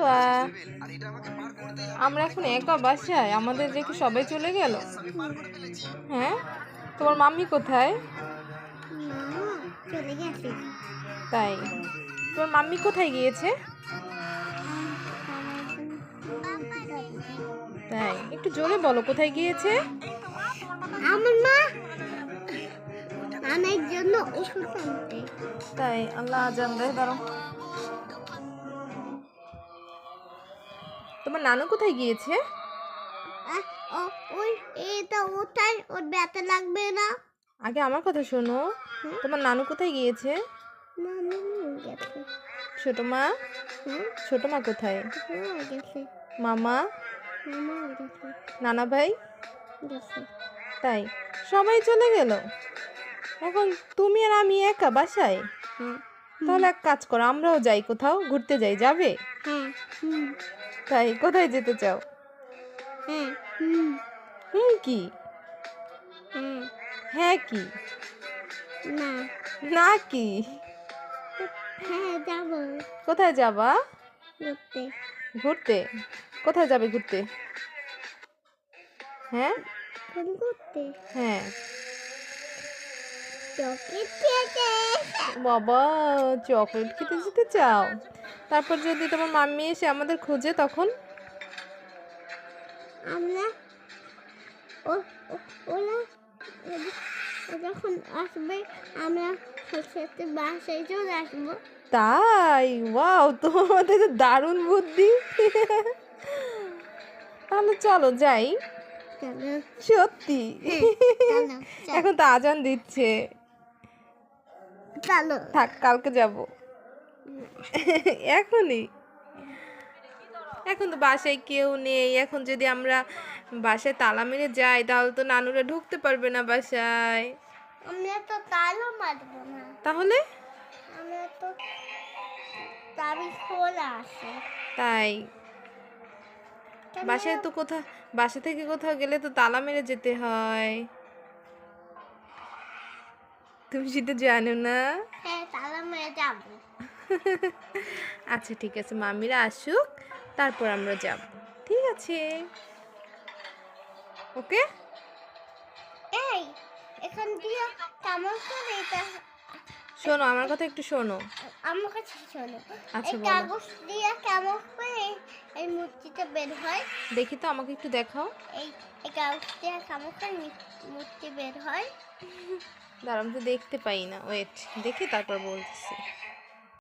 আহ, আমরা এখন একা বাসায়, আমাদের রেখে সবাই চলে গেল। হ্যাঁ, তোমার মাম্মি কোথায়? চলে গেছে। তাই, তোমার মাম্মি কোথায় গিয়েছে? তাই, একটু জোরে বলো, কোথায় গিয়েছে? আমার মা আমার জন্য ওষুধ আনতে। তাই, আল্লাহ আজান দেয়, দাঁড়াও। তোমার নানু কোথায় গিয়েছে? ওই এটা ওটাই ওর ব্যথা লাগবে না। আগে আমার কথা শোনো, তোমার নানু কোথায় গিয়েছে? নানু গেছে। ছোট মা? ছোট মা কোথায়? গেছে। মামা? মামা গেছে। নানা ভাই? গেছে। তাই, সবাই চলে গেল। এখন তুমি আর আমি একা বাসায়। তাহলে এক কাজ করো, আমরাও যাই, কোথাও ঘুরতে যাই, যাবে? হ্যাঁ। তাই, কোথায় যেতে চাও? হ্যাঁ। কি? হ্যাঁ। হ্যাঁ কি? না। না কি? হ্যাঁ যাব। কোথায় যাবা? ঘুরতে। ঘুরতে? কোথায় যাবে ঘুরতে? হ্যাঁ ঘুরতে। হ্যাঁ। চকলেট খেতে। বাবা, চকলেট খেতে যেতে চাও? তারপর যদি তোমার মাম্মি এসে আমাদের খুঁজে, তখন? আমরা ওরা যখন আসবে আমরা সাথে বাসায় চলে আসবো। তাই, ওয়াও, তোমাদের তো দারুণ বুদ্ধি। তাহলে চলো যাই। সত্যি? এখন তো আজান দিচ্ছে। চলো থাক, কালকে যাব। এখনই? এখন তো বাসায় কেউ নেই, এখন যদি আমরা বাসায় তালা মেরে যাই তাহলে তো নানুরা ঢুকতে পারবে না বাসায়। আমরা তো তালা মারবো না। তাহলে? আমরা তো চাবি খোলা আছে। তাই, বাসায় তো বাসা থেকে কোথাও গেলে তো তালা মেরে যেতে হয়। তুমি সেটা জানো না? হ্যাঁ, তালা মেরে যাবো। আচ্ছা ঠিক আছে, মামিরা আসুক, তারপর আমরা যাব। ঠিক আছে, ওকে। এই এখান দিয়ে কেমন করে এটা? শোনো, আমার কথা একটু শোনো। আমার কাছে শোনো। আচ্ছা এই বলো। কাগজ দিয়ে কেমন করে এই মূর্তিটা বের হয়? দেখি তো, আমাকে একটু দেখাও। এই কাগজ দিয়ে কেমন করে মূর্তি বের হয়? দাঁড়াও, আমি তো দেখতে পাই না, ওয়েট, দেখি তারপর বলতেছি।